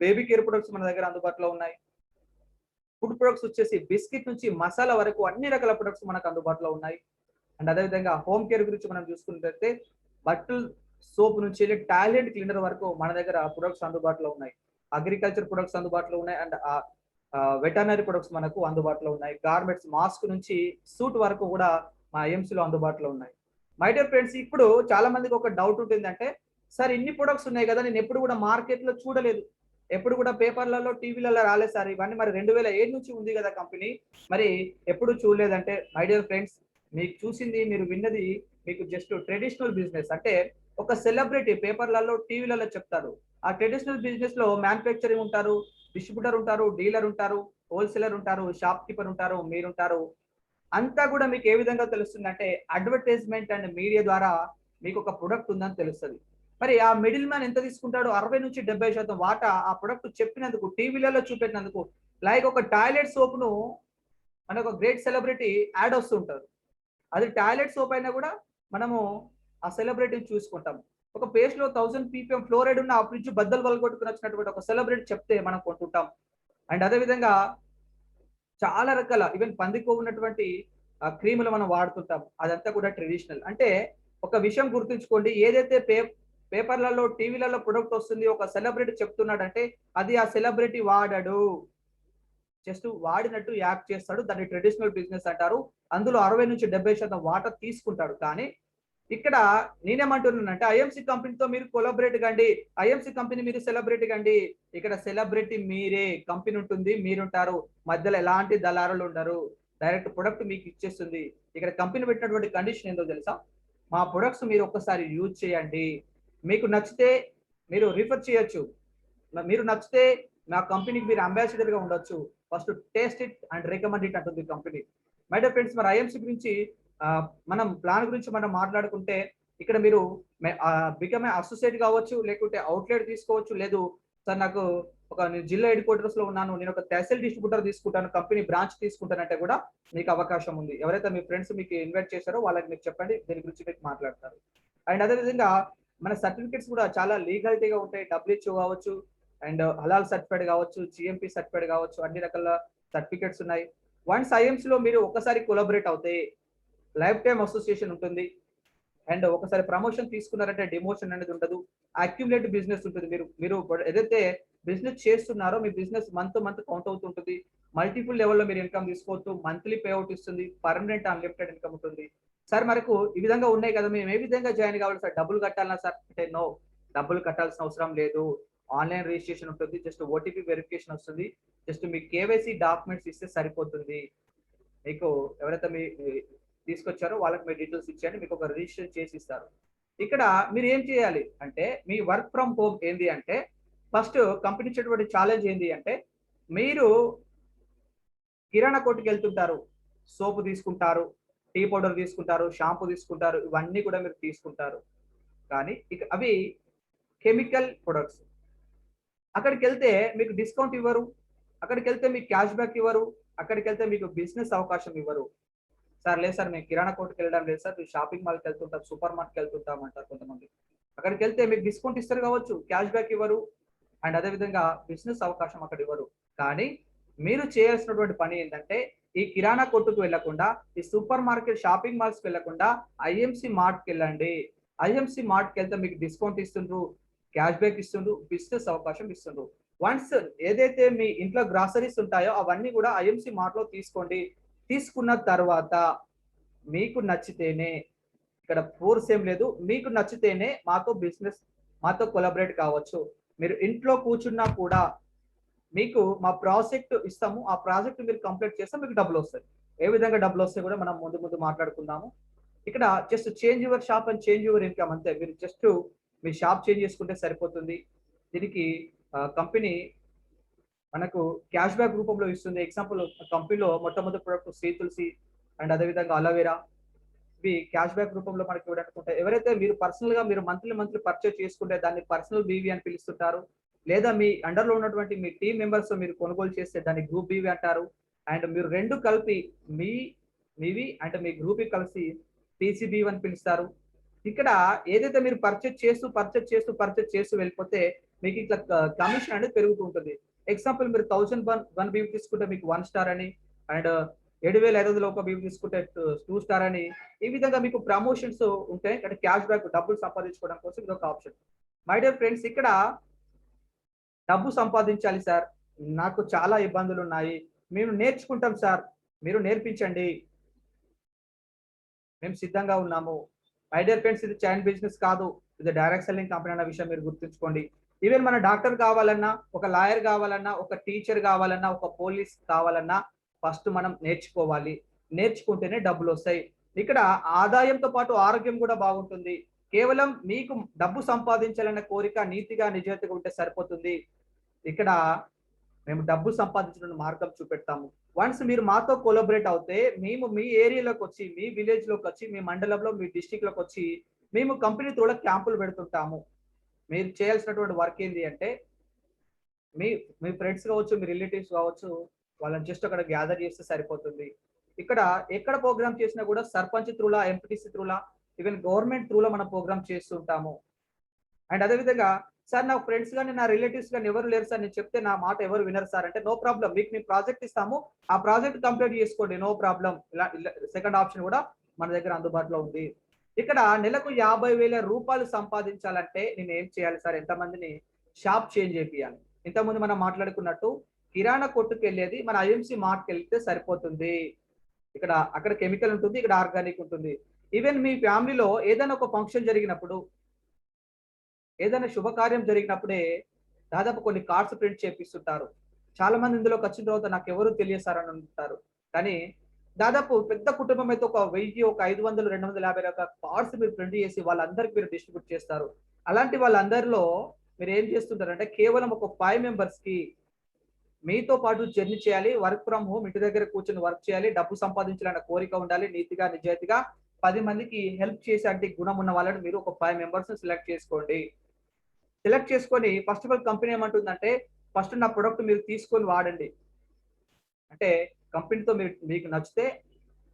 బేబీ కేర్ ప్రొడక్ట్స్ మన దగ్గర అందుబాటులో ఉన్నాయి. ఫుడ్ ప్రొడక్ట్స్ వచ్చేసి బిస్కెట్ నుంచి మసాలా వరకు అన్ని రకాల ప్రొడక్ట్స్ మనకు అందుబాటులో ఉన్నాయి. అండ్ అదేవిధంగా హోమ్ కేర్ గురించి మనం చూసుకున్నట్లయితే బట్టలు సోప్ నుంచి వెళ్ళి టాయిలెట్ క్లీనర్ వరకు మన దగ్గర ప్రొడక్ట్స్ అందుబాటులో ఉన్నాయి. అగ్రికల్చర్ ప్రొడక్ట్స్ అందుబాటులో ఉన్నాయి. అండ్ వెటర్నరీ ప్రొడక్ట్స్ మనకు అందుబాటులో ఉన్నాయి. గార్మెంట్స్ మాస్క్ నుంచి సూట్ వరకు కూడా మా ఐఎంసీలో అందుబాటులో ఉన్నాయి. మై డియర్ ఫ్రెండ్స్, ఇప్పుడు చాలా మందికి ఒక డౌట్ ఉంటుందంటే, సార్ ఇన్ని ప్రొడక్ట్స్ ఉన్నాయి కదా, నేను ఎప్పుడు కూడా మార్కెట్ లో చూడలేదు, ఎప్పుడు కూడా పేపర్లలో టీవీలలో రాలేదు సార్, ఇవన్నీ మరి 2007 నుంచి ఉంది కదా కంపెనీ, మరి ఎప్పుడు చూడలేదంటే, మై డియర్ ఫ్రెండ్స్, మీకు చూసింది మీరు విన్నది మీకు జస్ట్ ట్రెడిషనల్ బిజినెస్. అంటే ఒక సెలబ్రిటీ పేపర్లలో టీవీలలో చెప్తారు. ఆ ట్రెడిషనల్ బిజినెస్ లో మ్యానుఫ్యాక్చరింగ్ ఉంటారు, డిస్ట్రిబ్యూటర్ ఉంటారు, డీలర్ ఉంటారు, హోల్సేలర్ ఉంటారు, షాప్ కీపర్ ఉంటారు, మీరుంటారు. అంతా కూడా మీకు ఏ విధంగా తెలుస్తుందంటే అడ్వర్టైజ్మెంట్ అండ్ మీడియా ద్వారా మీకు ఒక ప్రొడక్ట్ ఉందని తెలుస్తుంది. మరి ఆ మిడిల్ మ్యాన్ ఎంత తీసుకుంటాడు? 60 నుంచి 70% వాటా ఆ ప్రొడక్ట్ చెప్పినందుకు, టీవీలలో చూపెట్టినందుకు. లైక్ ఒక టాయిలెట్ సోప్ ను మనకు ఒక గ్రేట్ సెలబ్రిటీ యాడ్ వస్తుంటారు, అది టాయిలెట్ సోప్ అయినా కూడా మనము ఆ సెలబ్రిటీని చూసుకుంటాం. ఒక పేస్ట్ లో 1000 ppm ఫ్లోరైడ్ ఉన్న ఆ ఫ్రిడ్జ్ బద్దలు వలగొట్టుకుని వచ్చినటువంటి ఒక సెలబ్రిటీ చెప్తే మనం కొంటుంటాం. అండ్ అదేవిధంగా చాలా రకాల ఈవెన్ పందికొవ్వు ఉన్నటువంటి క్రీములు మనం వాడుతుంటాం, అదంతా కూడా ట్రెడిషనల్. అంటే ఒక విషయం గుర్తుంచుకోండి, ఏదైతే పేపర్లలో టీవీలలో ప్రొడక్ట్ వస్తుంది, ఒక సెలబ్రిటీ చెప్తున్నాడంటే అది ఆ సెలబ్రిటీ వాడడు, జస్ట్ వాడినట్టు యాక్ట్ చేస్తాడు, దాన్ని ట్రెడిషనల్ బిజినెస్ అంటారు. అందులో 60 నుంచి 70% వాటా తీసుకుంటాడు. కానీ ఇక్కడ నేనేమంటున్నానంటే ఐఎంసీ కంపెనీతో మీరు కొలాబరేట్ కండి, ఐఎంసీ కంపెనీ మీరు సెలబ్రిటీ కండి. ఇక్కడ సెలబ్రిటీ మీరే, కంపెనీ ఉంటుంది, మీరుంటారు, మధ్యలో ఎలాంటి దళారులు ఉండరు, డైరెక్ట్ ప్రొడక్ట్ మీకు ఇచ్చేస్తుంది. ఇక్కడ కంపెనీ పెట్టినటువంటి కండిషన్ ఏందో తెలుసా? మా ప్రొడక్ట్స్ మీరు ఒక్కసారి యూజ్ చేయండి, మీకు నచ్చితే మీరు రిఫర్ చేయొచ్చు, మీరు నచ్చితే మా కంపెనీకి మీరు అంబాసిడర్ గా ఉండొచ్చు. First taste it and recommend it అంటుంది కంపెనీ. మై డియర్ ఫ్రెండ్స్, మరి ఐఎంసీ గురించి మనం ప్లాన్ గురించి మనం మాట్లాడుకుంటే ఇక్కడ మీరు బికమ్ అసోసియేట్ కావచ్చు, లేకుంటే అవుట్లెట్ తీసుకోవచ్చు. లేదు సార్ నాకు నేను జిల్లా హెడ్ క్వార్టర్స్ లో ఉన్నాను, నేను ఒక తహసీల్ డిస్ట్రిబ్యూటర్ తీసుకుంటాను, కంపెనీ బ్రాంచ్ తీసుకుంటానంటే కూడా మీకు అవకాశం ఉంది. ఎవరైతే మీ ఫ్రెండ్స్ మీకు ఇన్వైట్ చేశారో వాళ్ళకి మీరు చెప్పండి, దీని గురించి మీకు మాట్లాడతారు. అండ్ అదేవిధంగా మన సర్టిఫికేట్స్ కూడా చాలా లీగాలిటీగా ఉంటాయి. డబ్ల్యూహెచ్ఓ కావచ్చు, అండ్ హలాల్ సర్టిఫైడ్ కావచ్చు, జిఎంపి సర్టిఫైడ్ కావచ్చు, అన్ని రకాల సర్టిఫికేట్స్ ఉన్నాయి. వన్స్ ఐఎంసీ లో మీరు ఒకసారి కొలాబరేట్ అవుతే లైఫ్ టైమ్ అసోసియేషన్ ఉంటుంది. అండ్ ఒకసారి ప్రమోషన్ తీసుకున్నారంటే డిమోషన్ అనేది ఉండదు. అక్యుములేట్ బిజినెస్ ఉంటుంది. మీరు మీరు ఏదైతే బిజినెస్ చేస్తున్నారో మీ బిజినెస్ మంత్ కౌంట్ అవుతుంటుంది. మల్టిపుల్ లెవెల్లో మీరు ఇన్కమ్ తీసుకోవచ్చు. మంత్లీ పే అవుట్ ఇస్తుంది. పర్మనెంట్ అన్లిమిటెడ్ ఇన్కమ్ ఉంటుంది. సార్ మనకు ఈ విధంగా ఉన్నాయి కదా, మేము ఏ విధంగా జాయిన్ కావాలి సార్, డబ్బులు కట్టాలన్నా సార్ అంటే నో, డబ్బులు కట్టాల్సిన అవసరం లేదు. ఆన్లైన్ రిజిస్ట్రేషన్ ఉంటుంది. జస్ట్ ఓటీపీ వెరిఫికేషన్ వస్తుంది. జస్ట్ మీ కేవైసీ డాక్యుమెంట్స్ ఇస్తే సరిపోతుంది. మీకు ఎవరైతే మీ తీసుకొచ్చారో వాళ్ళకి మీ డీటెయిల్స్ ఇచ్చేయండి, మీకు ఒక రిజిస్టర్ చేసి ఇస్తారు. ఇక్కడ మీరు ఏం చేయాలి అంటే మీ వర్క్ ఫ్రమ్ హోమ్ ఏంది అంటే ఫస్ట్ కంపెనీ ఇచ్చేటువంటి ఛాలెంజ్ ఏంది అంటే మీరు కిరాణా కొట్టుకు వెళ్తుంటారు, సోపు తీసుకుంటారు, టీ పౌడర్ తీసుకుంటారు, షాంపూ తీసుకుంటారు, ఇవన్నీ కూడా మీరు తీసుకుంటారు. కానీ ఇక అవి కెమికల్ ప్రొడక్ట్స్. అక్కడికి వెళ్తే మీకు డిస్కౌంట్ ఇవ్వరు, అక్కడికి వెళ్తే మీకు క్యాష్ బ్యాక్ ఇవ్వరు, అక్కడికి వెళ్తే మీకు బిజినెస్ అవకాశం ఇవ్వరు. సార్ లేదు సార్ మేము కిరాణా కొట్టుకు వెళ్ళడం లేదు సార్, మీరు షాపింగ్ మాల్కి వెళ్తుంటాం, సూపర్ మార్కెట్కి వెళ్తుంటాం అంటారు కొంతమంది. అక్కడికి వెళ్తే మీకు డిస్కౌంట్ ఇస్తారు కావచ్చు, క్యాష్ బ్యాక్ ఇవ్వరు, అండ్ అదేవిధంగా బిజినెస్ అవకాశం అక్కడ ఇవ్వరు. కానీ మీరు చేయాల్సినటువంటి పని ఏంటంటే ఈ కిరాణా కొట్టుకు వెళ్లకుండా, ఈ సూపర్ మార్కెట్ షాపింగ్ మాల్స్కి వెళ్లకుండా ఐఎంసీ మార్ట్కి వెళ్ళండి. ఐఎంసీ మార్ట్కి వెళ్తే మీకు డిస్కౌంట్ ఇస్తుండ్రు, క్యాష్ బ్యాక్ ఇస్తుండ్రు, బిజినెస్ అవకాశం ఇస్తుండ్రు. వన్స్ ఏదైతే మీ ఇంట్లో గ్రాసరీస్ ఉంటాయో అవన్నీ కూడా ఐఎంసీ మార్ట్ లో తీసుకోండి. తీసుకున్న తర్వాత మీకు నచ్చితేనే, ఇక్కడ ఫోర్స్ ఏం లేదు, మీకు నచ్చితేనే మాతో కొలాబరేట్ కావచ్చు. మీరు ఇంట్లో కూర్చున్నా కూడా మీకు మా ప్రాజెక్ట్ ఇస్తాము, ఆ ప్రాజెక్ట్ మీరు కంప్లీట్ చేస్తే మీకు డబ్బులు వస్తాయి. ఏ విధంగా డబ్బులు వస్తాయి కూడా మనం ముందు మాట్లాడుకుందాము. ఇక్కడ just change your shop and change your income అంతే. మీరు జస్ట్ మీ షాప్ చేంజ్ చేసుకుంటే సరిపోతుంది. దీనికి కంపెనీ మనకు క్యాష్ బ్యాక్ రూపంలో ఇస్తుంది. ఎగ్జాంపుల్ కంపెనీలో మొట్టమొదటి ప్రొడక్ట్ శ్రీ తులసి అండ్ అదేవిధంగా అలోవెరా, ఇవి క్యాష్ బ్యాక్ రూపంలో మనకి ఇవ్వడానికి. ఎవరైతే మీరు పర్సనల్ గా మీరు మంత్లీ పర్చేస్ చేసుకుంటే దాన్ని పర్సనల్ బీవీ అని పిలుస్తుంటారు. లేదా మీ అండర్ లో ఉన్నటువంటి మీ టీమ్ మెంబర్స్ మీరు కొనుగోలు చేస్తే దాన్ని గ్రూప్ బీవీ అంటారు. అండ్ మీరు రెండు కలిపి మీవి అంటే మీ గ్రూప్ కలిసి టీసీబీ అని పిలుస్తారు. ఇక్కడ ఏదైతే మీరు పర్చేస్ చేస్తూ వెళ్ళిపోతే మీకు ఇట్లా కమిషన్ అనేది పెరుగుతూ ఉంటుంది. ఎగ్జాంపుల్ మీరు 1001 బీవీ తీసుకుంటే మీకు 1 స్టార్ అని, అండ్ 7,500 ఒక బీవీ తీసుకుంటే 2 స్టార్ అని, ఈ విధంగా మీకు ప్రమోషన్స్ ఉంటాయి. అంటే క్యాష్ బ్యాక్ డబ్బులు సంపాదించుకోవడం కోసం ఇది ఒక ఆప్షన్. మై డియర్ ఫ్రెండ్స్, ఇక్కడ డబ్బు సంపాదించాలి సార్, నాకు చాలా ఇబ్బందులు ఉన్నాయి, మేము నేర్చుకుంటాం సార్, మీరు నేర్పించండి, మేము సిద్ధంగా ఉన్నాము. మై డియర్ ఫ్రెండ్స్, ఇది చైన్ బిజినెస్ కాదు, ఇది డైరెక్ట్ సెల్లింగ్ కంపెనీ అన్న విషయం మీరు గుర్తుంచుకోండి. ఈవెన్ మన డాక్టర్ కావాలన్నా, ఒక లాయర్ కావాలన్నా, ఒక టీచర్ కావాలన్నా, ఒక పోలీస్ కావాలన్నా ఫస్ట్ మనం నేర్చుకోవాలి. నేర్చుకుంటేనే డబ్బులు వస్తాయి. ఇక్కడ ఆదాయంతో పాటు ఆరోగ్యం కూడా బాగుంటుంది. కేవలం మీకు డబ్బు సంపాదించాలన్న కోరిక నీతిగా నిజాయితీగా ఉంటే సరిపోతుంది. ఇక్కడ మేము డబ్బు సంపాదించిన మార్గం చూపెడతాము. వన్స్ మీరు మాతో కొలాబరేట్ అవుతే మేము మీ ఏరియాలోకి వచ్చి, మీ విలేజ్ లోకి వచ్చి, మీ మండలంలో, మీ డిస్టిక్ లోకి వచ్చి మేము కంపెనీ త్రూలో క్యాంపులు పెడుతుంటాము. మీరు చేయాల్సినటువంటి వర్క్ ఏంటి అంటే మీ మీ ఫ్రెండ్స్ కావచ్చు, మీ రిలేటివ్స్ కావచ్చు, వాళ్ళని జస్ట్ అక్కడ గ్యాదర్ చేస్తే సరిపోతుంది. ఇక్కడ ఎక్కడ ప్రోగ్రామ్ చేసినా కూడా సర్పంచ్ త్రూలా, ఎంపీటీసీ త్రూలా, ఈవెన్ గవర్నమెంట్ త్రూలో మనం ప్రోగ్రామ్ చేస్తుంటాము. అండ్ అదేవిధంగా సార్ నా ఫ్రెండ్స్ కానీ నా రిలేటివ్స్ కానీ ఎవరు లేరు సార్, నేను చెప్తే నా మాట ఎవరు వినరు సార్ అంటే నో ప్రాబ్లం, మీకు మేము ప్రాజెక్ట్ ఇస్తాము, ఆ ప్రాజెక్ట్ కంప్లీట్ చేసుకోండి, నో ప్రాబ్లం. ఇలా సెకండ్ ఆప్షన్ కూడా మన దగ్గర అందుబాటులో ఉంది. ఇక్కడ నెలకు 50,000 రూపాయలు సంపాదించాలంటే నేను ఏం చేయాలి సార్, ఎంతమందిని షాప్ చేంజ్ చేయాలి? ఇంతకుముందు మనం మాట్లాడుకున్నట్టు కిరాణా కొట్టుకు వెళ్ళేది మన ఐఎంసీ మార్ట్కి వెళ్తే సరిపోతుంది. అక్కడ కెమికల్ ఉంటుంది, ఇక్కడ ఆర్గానిక్ ఉంటుంది. ఈవెన్ మీ ఫ్యామిలీలో ఏదైనా ఒక ఫంక్షన్ జరిగినప్పుడు, ఏదైనా శుభకార్యం జరిగినప్పుడే దాదాపు కొన్ని కార్డ్స్ ప్రింట్ చేపిస్తుంటారు. చాలా మంది ఇందులోకి వచ్చిన తర్వాత నాకు ఎవరు తెలియదు సార్ అని అంటారు. కానీ దాదాపు పెద్ద కుటుంబం అయితే ఒక 1000, ఒక 500, 250 రకాల కార్డ్స్ మీరు ప్రింట్ చేసి వాళ్ళందరికీ మీరు డిస్ట్రిబ్యూట్ చేస్తారు. అలాంటి వాళ్ళందరిలో మీరు ఏం చేస్తుంటారంటే కేవలం ఒక 5 మెంబర్స్ కి మీతో పాటు జర్నీ చేయాలి, వర్క్ ఫ్రమ్ హోమ్, ఇంటి దగ్గర కూర్చొని వర్క్ చేయాలి, డబ్బు సంపాదించాలన్న కోరిక ఉండాలి, నీతిగా నిజాయితీగా 10 మందికి హెల్ప్ చేసే అంటే గుణం ఉన్న వాళ్ళని మీరు ఒక 5 మెంబర్స్ సెలెక్ట్ చేసుకోండి. సెలెక్ట్ చేసుకొని ఫస్ట్ ఆఫ్ ఆల్ కంపెనీ ఏమంటుందంటే ఫస్ట్ నా ప్రొడక్ట్ మీరు తీసుకొని వాడండి. అంటే కంపెనీతో మీకు నచ్చితే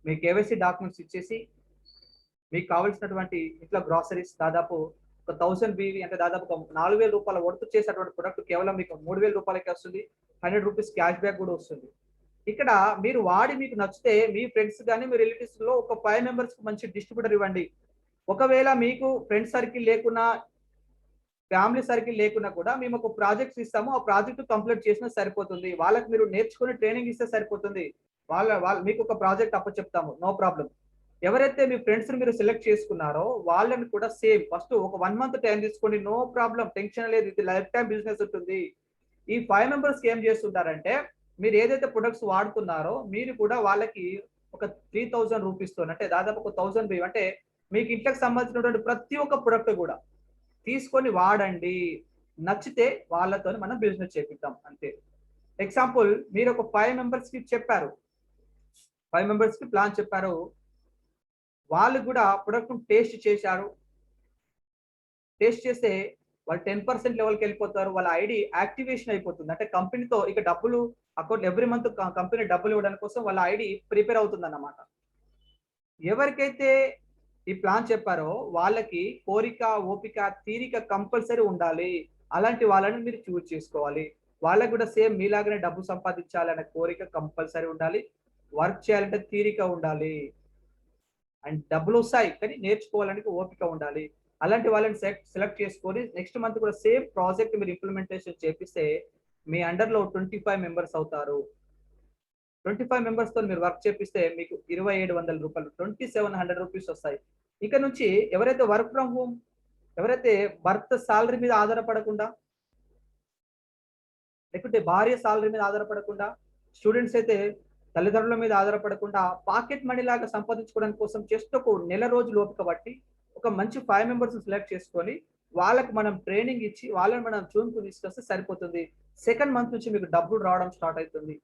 మీ కేవైసీ డాక్యుమెంట్స్ ఇచ్చేసి మీకు కావాల్సినటువంటి ఇంట్లో గ్రాసరీస్ దాదాపు ఒక 1000 బీవీ అంటే దాదాపు ఒక 4000 రూపాయల వర్త్ చేసేటువంటి ప్రొడక్ట్ కేవలం మీకు 3000 రూపాయలకే వస్తుంది. 100 రూపీస్ క్యాష్ బ్యాక్ కూడా వస్తుంది. ఇక్కడ మీరు వాడి మీకు నచ్చితే మీ ఫ్రెండ్స్ కానీ మీ రిలేటివ్స్ లో ఒక 5 మెంబర్స్ కి మంచి డిస్ట్రిబ్యూటర్ ఇవ్వండి. ఒకవేళ మీకు ఫ్రెండ్ సర్కిల్ లేకున్నా ఫ్యామిలీ సర్కిల్ లేకున్నా కూడా మేము ఒక ప్రాజెక్ట్స్ ఇస్తాము, ఆ ప్రాజెక్ట్ కంప్లీట్ చేసినా సరిపోతుంది. వాళ్ళకి మీరు నేర్చుకుని ట్రైనింగ్ ఇస్తే సరిపోతుంది. వాళ్ళ మీకు ఒక ప్రాజెక్ట్ అప్పచెప్తాము, నో ప్రాబ్లం. ఎవరైతే మీ ఫ్రెండ్స్ మీరు సెలెక్ట్ చేసుకున్నారో వాళ్ళని కూడా సేమ్ ఫస్ట్ ఒక 1 మంత్ టైం తీసుకోండి, నో ప్రాబ్లం, టెన్షన్ లేదు, ఇది లైఫ్ టైం బిజినెస్ ఉంటుంది. ఈ 5 మెంబర్స్ ఏం చేస్తుంటారంటే మీరు ఏదైతే ప్రొడక్ట్స్ వాడుతున్నారో మీరు కూడా వాళ్ళకి ఒక 3000 రూపీస్ తో అంటే దాదాపు ఒక 1000 బిల్ అంటే మీకు ఇంట్లోకి సంబంధించినటువంటి ప్రతి ఒక్క ప్రొడక్ట్ కూడా తీసుకొని వాడండి. నచ్చితే వాళ్ళతో మనం బిజినెస్ చేపిద్దాం అంతే. ఎగ్జాంపుల్ మీరు ఒక 5 మెంబర్స్ కి చెప్పారు, 5 మెంబర్స్ కి ప్లాన్ చెప్పారు, వాళ్ళు కూడా ప్రొడక్ట్ టేస్ట్ చేశారు. టేస్ట్ చేస్తే వాళ్ళు 10% లెవెల్కి వెళ్ళిపోతారు. వాళ్ళ ఐడి యాక్టివేషన్ అయిపోతుంది. అంటే కంపెనీతో ఇక డబ్బులు అకౌంట్ ఎవ్రీ మంత్ కంపెనీ డబ్బులు ఇవ్వడానికి కోసం వాళ్ళ ఐడి ప్రిపేర్ అవుతుంది అన్నమాట. ఎవరికైతే ఈ ప్లాన్ చెప్పారో వాళ్ళకి కోరిక, ఓపిక, తీరిక కంపల్సరీ ఉండాలి. అలాంటి వాళ్ళని మీరు చూజ్ చేసుకోవాలి. వాళ్ళకి కూడా సేమ్ మీలాగానే డబ్బు సంపాదించాలనే కోరిక కంపల్సరీ ఉండాలి. వర్క్ చేయాలంటే తీరిక ఉండాలి. అండ్ డబ్బులు వస్తాయి కానీ నేర్చుకోవాలని ఓపిక ఉండాలి. అలాంటి వాళ్ళని సెలెక్ట్ చేసుకొని నెక్స్ట్ మంత్ కూడా సేమ్ ప్రాజెక్ట్ మీరు ఇంప్లిమెంటేషన్ చేపిస్తే మీ అండర్లో 25 మెంబర్స్ అవుతారు. 25 మెంబర్స్ తో మీరు వర్క్ చేపిస్తే మీకు 2700 రూపాయలు 2700 రూపీస్ వస్తాయి. ఇక నుంచి ఎవరైతే వర్క్ ఫ్రమ్ హోమ్, ఎవరైతే భర్త సాలరీ మీద ఆధారపడకుండా లేకుంటే భార్య సాలరీ మీద ఆధారపడకుండా, స్టూడెంట్స్ అయితే తల్లిదండ్రుల మీద ఆధారపడకుండా పాకెట్ మనీ లాగా సంపాదించుకోవడానికి కోసం జస్ట్ ఒక నెల రోజులు ఓపిక బట్టి ఒక మంచి 5 మెంబర్స్ సెలెక్ట్ చేసుకొని వాళ్ళకి మనం ట్రైనింగ్ ఇచ్చి వాళ్ళని మనం జూన్కు తీసుకొస్తే సరిపోతుంది. సెకండ్ మంత్ నుంచి మీకు డబ్బులు రావడం స్టార్ట్ అవుతుంది.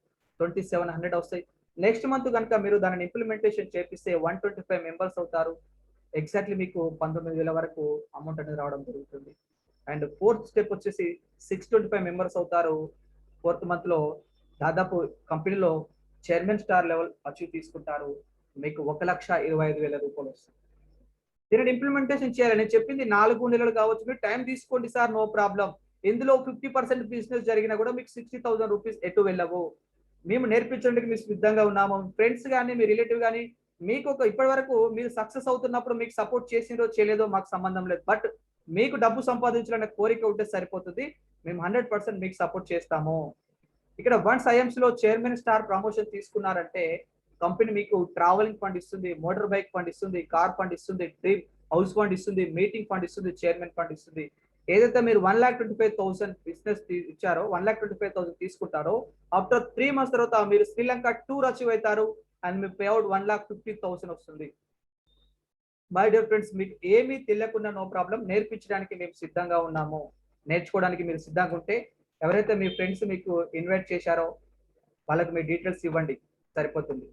2700 వస్తాయి. నెక్స్ట్ మంత్ కనుక మీరు దానిని ఇంప్లిమెంటేషన్ చేపిస్తే 125 మెంబర్స్ అవుతారు. ఎగ్జాక్ట్లీ మీకు 19,000 వరకు అమౌంట్ అనేది రావడం జరుగుతుంది. అండ్ ఫోర్త్ స్టెప్ వచ్చేసి 625 మెంబర్స్ అవుతారు. ఫోర్త్ మంత్ లో దాదాపు కంపెనీలో చైర్మన్ స్టార్ లెవెల్ అచీవ్ తీసుకుంటారు. మీకు 1,25,000 రూపాయలు వస్తుంది. దీనిని ఇంప్లిమెంటేషన్ చేయాలి. నేను చెప్పింది 4 నెలలు కావచ్చు, మీరు టైం తీసుకోండి సార్, నో ప్రాబ్లం. ఇందులో 50% బిజినెస్ జరిగినా కూడా మీకు 60,000 రూపీస్ ఎటు వెళ్ళవు. మేము నేర్పించడానికి మీకు సిద్ధంగా ఉన్నాము. ఫ్రెండ్స్ కానీ మీ రిలేటివ్ కానీ మీకు ఒక ఇప్పటి వరకు మీరు సక్సెస్ అవుతున్నప్పుడు మీకు సపోర్ట్ చేసిందో చేయలేదో మాకు సంబంధం లేదు. బట్ మీకు డబ్బు సంపాదించాలనే కోరిక ఉంటే సరిపోతుంది. మేము 100% మీకు సపోర్ట్ చేస్తాము. ఇక్కడ వన్స్ ఐఎంసీ లో చైర్మన్ స్టార్ ప్రమోషన్ తీసుకున్నారంటే కంపెనీ మీకు ట్రావెలింగ్ ఫండ్ ఇస్తుంది, మోటార్ బైక్ ఫండ్ ఇస్తుంది, కార్ ఫండ్ ఇస్తుంది, డ్రీమ్ హౌస్ ఫండ్ ఇస్తుంది, మీటింగ్ ఫండ్ ఇస్తుంది, చైర్మన్ ఫండ్ ఇస్తుంది. ఏదైతే మీరు 1,25,000 బిజినెస్ ఇచ్చారో 1,25,000 తీసుకుంటారో ఆఫ్టర్ 3 మంత్స్ తర్వాత మీరు శ్రీలంక టూర్ అచీవ్ అవుతారు అండ్ మీ పే అవుట్ 1,50,000 వస్తుంది. మై డియర్ ఫ్రెండ్స్, మీకు ఏమీ తెలియకుండా నో ప్రాబ్లం, నేర్పించడానికి మేము సిద్ధంగా ఉన్నాము. నేర్చుకోవడానికి మీరు సిద్ధంగా ఉంటే ఎవరైతే మీ ఫ్రెండ్స్ మీకు ఇన్వైట్ చేశారో వాళ్ళకి మీ డీటెయిల్స్ ఇవ్వండి, సరిపోతుంది.